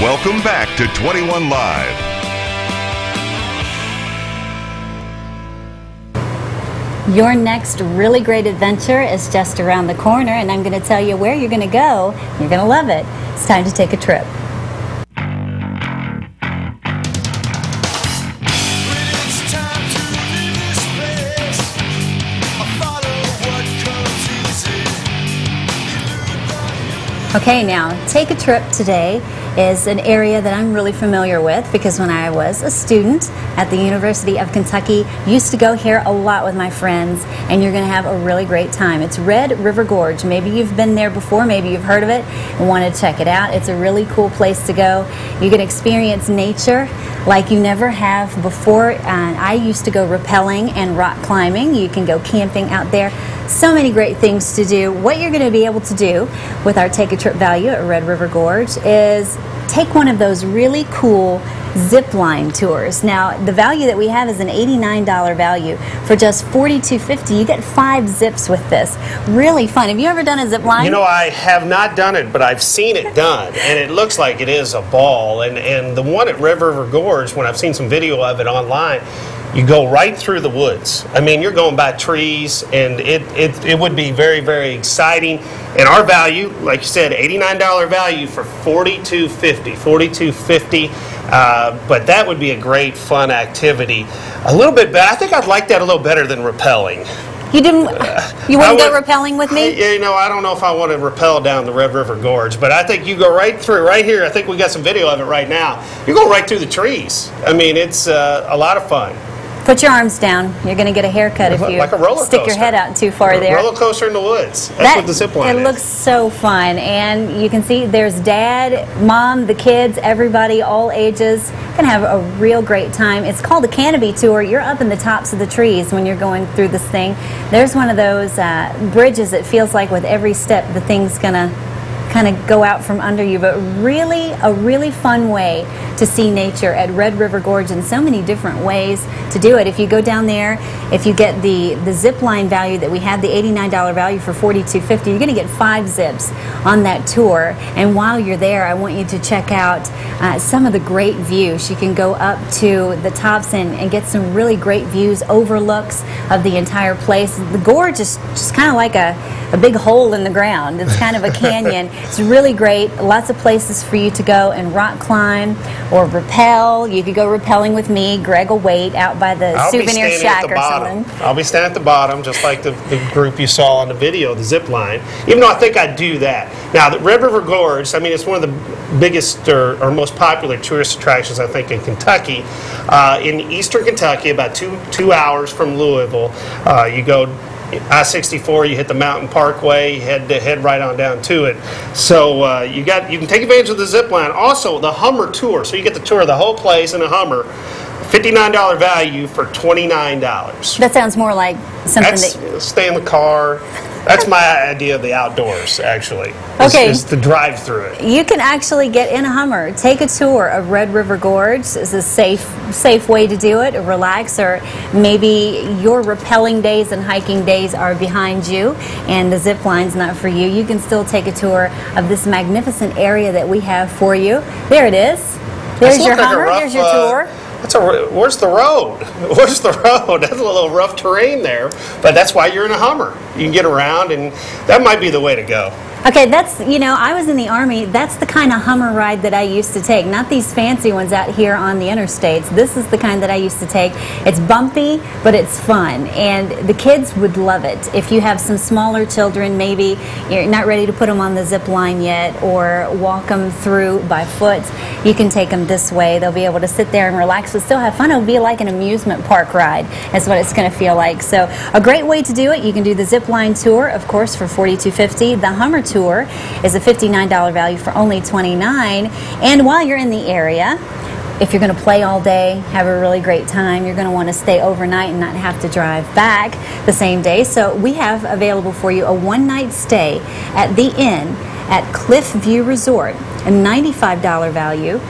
Welcome back to 21 Live. Your next really great adventure is just around the corner, and I'm going to tell you where you're going to go. You're going to love it. It's time to take a trip. Okay, now Take a Trip today is an area that I'm really familiar with because when I was a student at the University of Kentucky, used to go here a lot with my friends, and you're going to have a really great time. It's Red River Gorge. Maybe you've been there before, maybe you've heard of it and want to check it out. It's a really cool place to go. You can experience nature like you never have before. I used to go rappelling and rock climbing. You can go camping out there. So many great things to do. What you're going to be able to do with our Take a Trip value at Red River Gorge is take one of those really cool zip line tours. Now, the value that we have is an $89 value. For just $42.50, you get 5 zips with this. Really fun. Have you ever done a zip line? You know, I have not done it, but I've seen it done, and it looks like it is a ball. And the one at Red River Gorge, when I've seen some video of it online, you go right through the woods. I mean, you're going by trees, and it would be very, very exciting. And our value, like you said, $89 value for $42.50. But that would be a great, fun activity. A little bit better. I think I'd like that a little better than rappelling. You didn't? You wouldn't go rappelling with me? You know, I don't know if I want to rappel down the Red River Gorge, but I think you go right through, right here. I think we got some video of it right now. You go right through the trees. I mean, it's a lot of fun. Put your arms down. You're going to get a haircut if you like a roller stick coaster. your head out too far there. Roller coaster in the woods. That's what the zip line is. It looks so fun, and you can see there's Dad, Mom, the kids, everybody, all ages. Going to have a real great time. It's called a canopy tour. You're up in the tops of the trees when you're going through this thing. There's one of those bridges that feels like with every step the thing's going to kind of go out from under you, but really a really fun way to see nature at Red River Gorge in so many different ways to do it. If you go down there, if you get the zip line value that we have, the $89 value for $42.50, you're going to get 5 zips on that tour. And while you're there, I want you to check out some of the great views. You can go up to the tops and get some really great views, overlooks of the entire place. The gorge is just kind of like a big hole in the ground. It's kind of a canyon. It's really great. Lots of places for you to go and rock climb or rappel. You could go rappelling with me. Greg will wait out by the souvenir shack or something. I'll be standing at the bottom, just like the group you saw on the video, the zip line, even though I think I'd do that. Now, the Red River Gorge, I mean, it's one of the biggest or most popular tourist attractions, I think, in Kentucky. In eastern Kentucky, about two hours from Louisville, you go I-64, you hit the Mountain Parkway, head right on down to it. So you can take advantage of the zip line. Also, the Hummer tour. So you get the tour of the whole place in a Hummer. $59 value for $29. That sounds more like something stay in the car. That's my idea of the outdoors, actually. Okay. Is to drive through it. You can actually get in a Hummer, take a tour of Red River Gorge. It's a safe way to do it, relax, or maybe your rappelling days and hiking days are behind you and the zip line's not for you. You can still take a tour of this magnificent area that we have for you. There it is. There's your Hummer, there's your tour. Where's the road? Where's the road? That's a little rough terrain there, but that's why you're in a Hummer. You can get around, and that might be the way to go. Okay, that's, you know, I was in the Army. That's the kind of Hummer ride that I used to take. Not these fancy ones out here on the interstates. This is the kind that I used to take. It's bumpy, but it's fun, and the kids would love it. If you have some smaller children, maybe you're not ready to put them on the zip line yet or walk them through by foot, you can take them this way. They'll be able to sit there and relax but still have fun. It'll be like an amusement park ride. That's what it's going to feel like. So a great way to do it. You can do the zip line tour, of course, for $42.50. The Hummer tour is a $59 value for only $29. And while you're in the area, if you're going to play all day, have a really great time, you're going to want to stay overnight and not have to drive back the same day. So we have available for you a one-night stay at the Inn at Cliff View Resort, a $95 value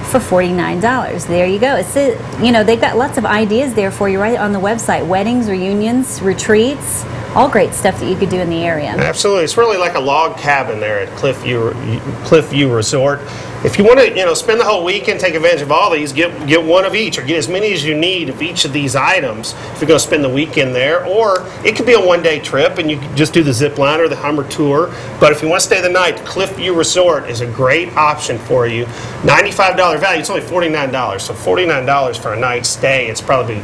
for $49. There you go. It's you know, they've got lots of ideas there for you right on the website. Weddings, reunions, retreats, all great stuff that you could do in the area. Absolutely. It's really like a log cabin there at Cliffview Resort. If you want to, spend the whole weekend, take advantage of all these, get one of each, or get as many as you need of each of these items if you're going to spend the weekend there. Or it could be a one-day trip, and you can just do the zip line or the Hummer tour. But if you want to stay the night, Cliffview Resort is a great option for you. $95 value. It's only $49. So $49 for a night stay. It's probably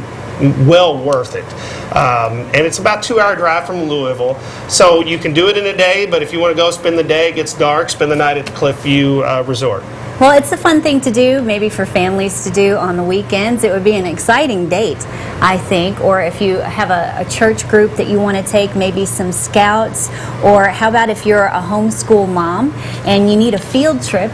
well worth it. And it's about a 2-hour drive from Louisville. So you can do it in a day, but if you want to go spend the day, it gets dark, spend the night at the Cliffview Resort. Well, it's a fun thing to do, maybe for families to do on the weekends. It would be an exciting date, I think. Or if you have a church group that you want to take, maybe some scouts. Or how about if you're a homeschool mom and you need a field trip,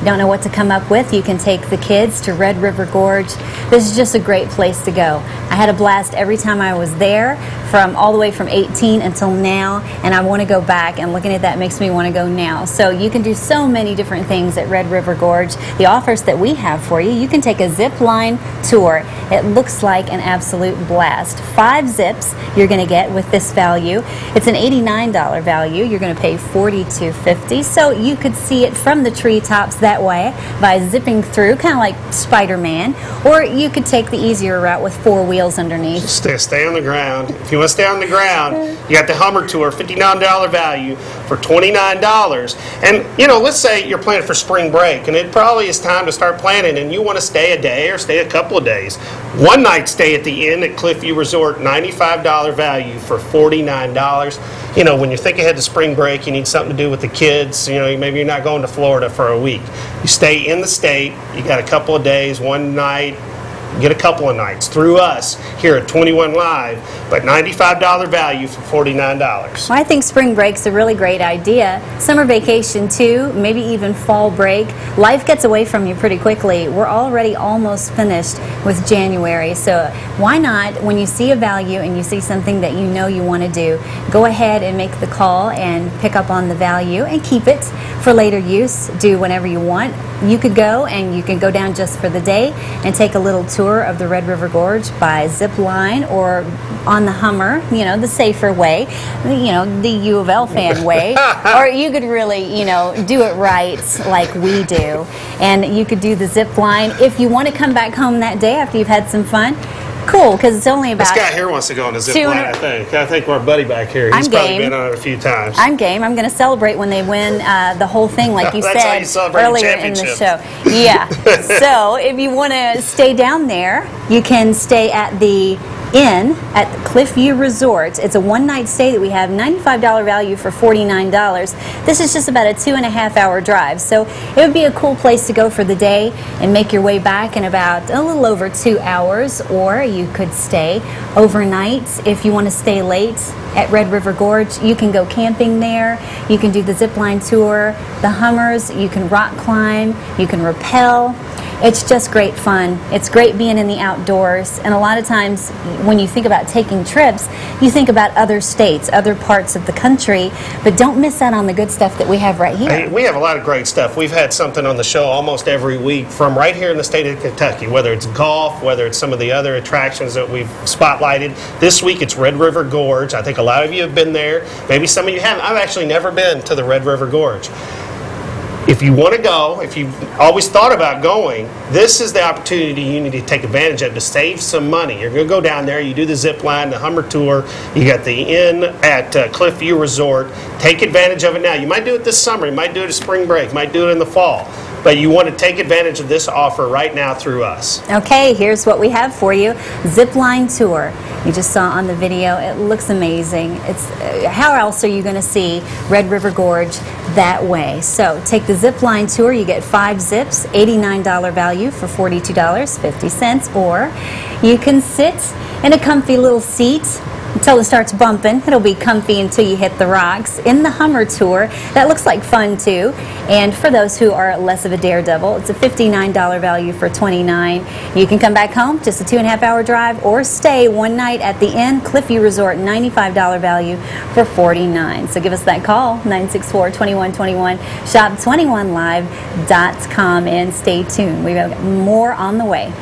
don't know what to come up with, you can take the kids to Red River Gorge. This is just a great place to go. I had a blast every time I was there, from all the way from 18 until now, and I want to go back, and looking at that makes me want to go now. So you can do so many different things at Red River Gorge. The offers that we have for you, you can take a zip line tour. It looks like an absolute blast. 5 zips you're going to get with this value. It's an $89 value. You're going to pay $42.50. So you could see it from the treetops that way by zipping through, kind of like Spider-Man. Or you could take the easier route with 4 wheels underneath. Stay on the ground. If you want to stay on the ground, you got the Hummer tour, $59 value for $29. And let's say you're planning for spring break, and it probably is time to start planning, and you want to stay a day or stay a couple of days. One night stay at the inn at Cliffview Resort, $95 value for $49. When you think ahead to spring break, you need something to do with the kids. Maybe you're not going to Florida for a week. You stay in the state. You got a couple of days, one night. Get a couple of nights through us here at 21 Live, but $95 value for $49. Well, I think spring break's a really great idea. Summer vacation too, maybe even fall break. Life gets away from you pretty quickly. We're already almost finished with January, so why not, when you see a value and you see something that you want to do, go ahead and make the call and pick up on the value and keep it for later use. Do whenever you want. You could go, and you can go down just for the day and take a little tour of the Red River Gorge by zip line or on the Hummer, the safer way, the U of L fan way. Or you could really, do it right like we do. And you could do the zip line. If you want to come back home that day after you've had some fun, cool, because it's only about... This guy here wants to go on a zip line, I think. I think our buddy back here, he's probably been on it a few times. I'm game. I'm going to celebrate when they win the whole thing, like you said earlier in the show. Yeah. So if you want to stay down there, you can stay at the inn at the Cliffview Resort. It's a one-night stay that we have, $95 value for $49. This is just about a 2.5-hour drive, so it would be a cool place to go for the day and make your way back in about a little over 2 hours. Or you could stay overnight if you want to stay late at Red River Gorge. You can go camping there. You can do the zip line tour, the Hummers. You can rock climb. You can rappel. It's just great fun. It's great being in the outdoors, and a lot of times when you think about taking trips, you think about other states, other parts of the country, but don't miss out on the good stuff that we have right here. Hey, we have a lot of great stuff. We've had something on the show almost every week from right here in the state of Kentucky, whether it's golf, whether it's some of the other attractions that we've spotlighted. This week it's Red River Gorge. I think a lot of you have been there. Maybe some of you haven't. I've actually never been to the Red River Gorge. If you want to go, if you've always thought about going, this is the opportunity you need to take advantage of to save some money. You're going to go down there, you do the zip line, the Hummer tour, you got the inn at Cliffview Resort. Take advantage of it now. You might do it this summer, you might do it at spring break, you might do it in the fall. But you want to take advantage of this offer right now through us. Okay, here's what we have for you. Zip line tour. You just saw on the video. It looks amazing. How else are you going to see Red River Gorge that way? So take the zip line tour. You get 5 zips, $89 value for $42.50. Or you can sit in a comfy little seat until it starts bumping. It'll be comfy until you hit the rocks. In the Hummer tour, that looks like fun too. And for those who are less of a daredevil, it's a $59 value for $29. You can come back home, just a 2.5-hour drive, or stay one night at the inn, Cliffview Resort, $95 value for $49. So give us that call, 964-2121, shop21live.com, and stay tuned. We've got more on the way.